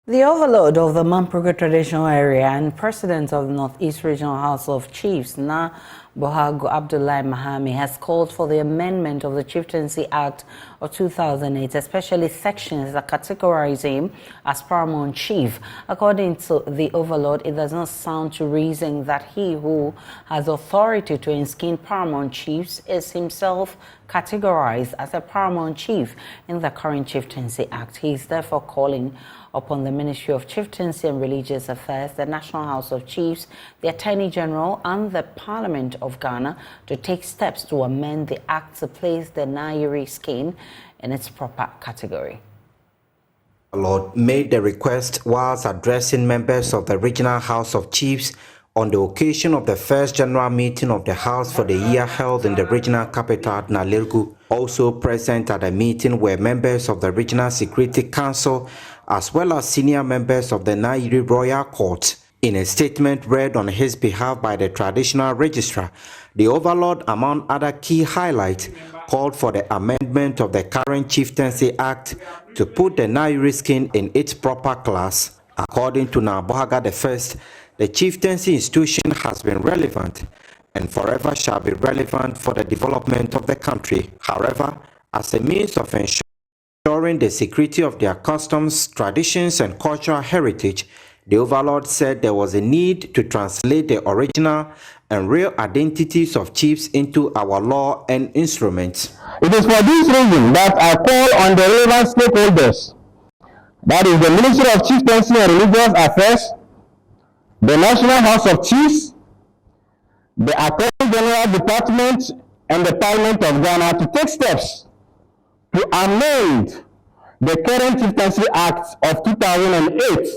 The Overlord of the Mamprugu traditional area and President of the Northeast Regional House of Chiefs, Na Bohagu Abdullahi Mahami, has called for the amendment of the Chieftaincy Act of 2008, especially sections that categorize him as paramount chief. According to the Overlord, it does not sound to reason that he who has authority to enskin paramount chiefs is himself categorized as a paramount chief in the current Chieftaincy Act. He is therefore calling upon the Ministry of Chieftaincy and Religious Affairs, the National House of Chiefs, the Attorney General and the Parliament of Ghana to take steps to amend the Act to place the Nairi skin in its proper category. Lord made the request whilst addressing members of the Regional House of Chiefs on the occasion of the first general meeting of the House for the year held in the regional capital at Nalilgu. Also present at the meeting were members of the Regional Security Council as well as senior members of the Nairi Royal Court. In a statement read on his behalf by the traditional registrar, the Overlord, among other key highlights, called for the amendment of the current Chieftaincy Act to put the Nairi skin in its proper class. According to Nabohaga I, the chieftaincy institution has been relevant and forever shall be relevant for the development of the country. However, as a means of ensuring the security of their customs, traditions, and cultural heritage, the Overlord said there was a need to translate the original and real identities of chiefs into our law and instruments. It is for this reason that I call on the relevant stakeholders, that is the Ministry of Chieftaincy and Religious Affairs, the National House of Chiefs, the Attorney General Department, and the Parliament of Ghana to take steps to amend the current Chieftaincy Act of 2008,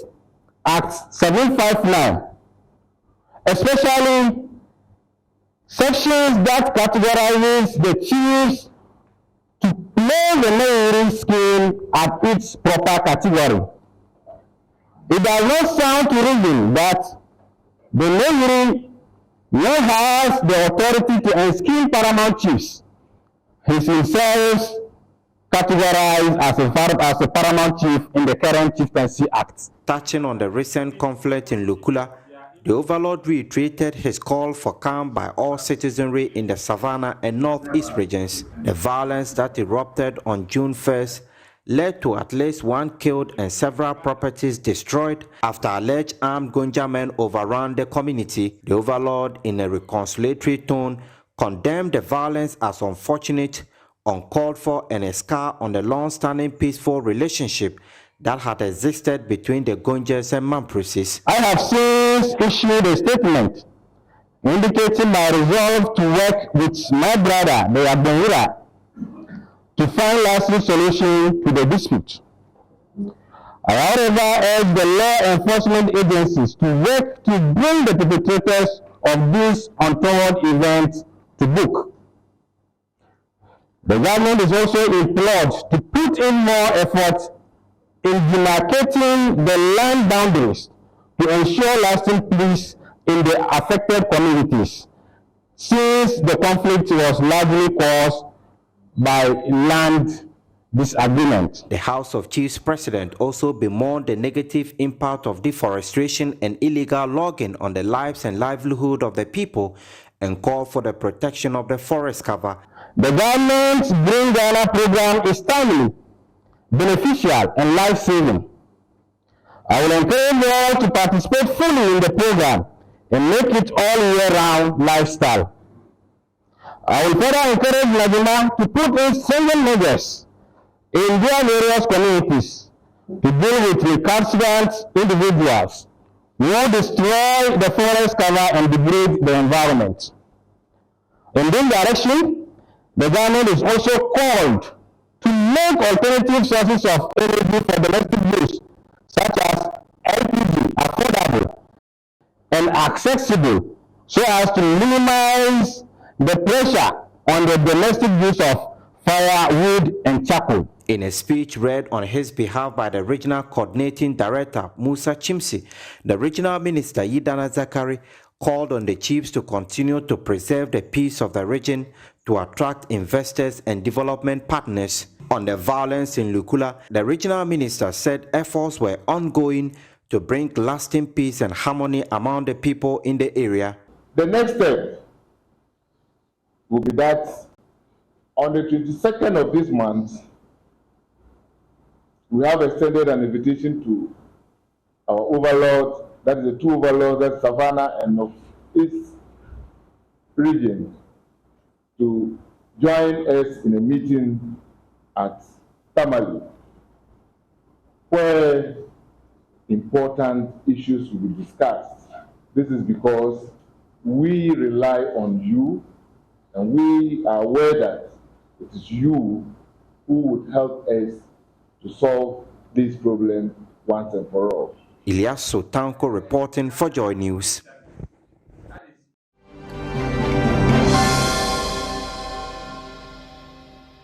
Act 759, especially sections that categorizes the chiefs to place the Nairi skin at its proper category. It does not sound to reason that the Nairi now has the authority to enskin paramount chiefs. He is himself categorized as a paramount chief in the current Chieftaincy Act. Touching on the recent conflict in Lukula, the Overlord reiterated his call for calm by all citizenry in the Savannah and Northeast regions. The violence that erupted on June 1st led to at least one killed and several properties destroyed after alleged armed Gonja men overran the community. The Overlord, in a reconciliatory tone, condemned the violence as unfortunate, uncalled for, and a scar on the long-standing peaceful relationship that had existed between the Gonjas and Mamprusis. I have since issued a statement indicating my resolve to work with my brother, the Abdullah, to find lasting solution to the dispute. I however urge the law enforcement agencies to work to bring the perpetrators of these untoward events to book. The government is also implored to put in more effort in demarcating the land boundaries to ensure lasting peace in the affected communities, since the conflict was largely caused by land disagreement. The House of Chiefs President also bemoaned the negative impact of deforestation and illegal logging on the lives and livelihood of the people and called for the protection of the forest cover. The government's Green Ghana program is timely, beneficial, and life-saving. I will encourage you all to participate fully in the program and make it all year-round lifestyle. I will further encourage Najima to put in stringent measures in their various communities to deal with recalcitrant individuals who destroy the forest cover and degrade the environment. In this direction, the government is also called to make alternative sources of energy for domestic use, such as LPG, affordable and accessible, so as to minimize the pressure on the domestic use of firewood and charcoal. In a speech read on his behalf by the Regional Coordinating Director, Musa Chimsi, the Regional Minister, Yidana Zakari, called on the chiefs to continue to preserve the peace of the region to attract investors and development partners. On the violence in Lukula, the regional minister said efforts were ongoing to bring lasting peace and harmony among the people in the area. The next step will be that on the 22nd of this month, we have extended an invitation to our overlords, that is the two overlords, that's Savannah and of East region, to join us in a meeting at Tamale, where important issues will be discussed. This is because we rely on you, and we are aware that it is you who would help us to solve this problem once and for all. Ilyasu Tanko reporting for JoyNews.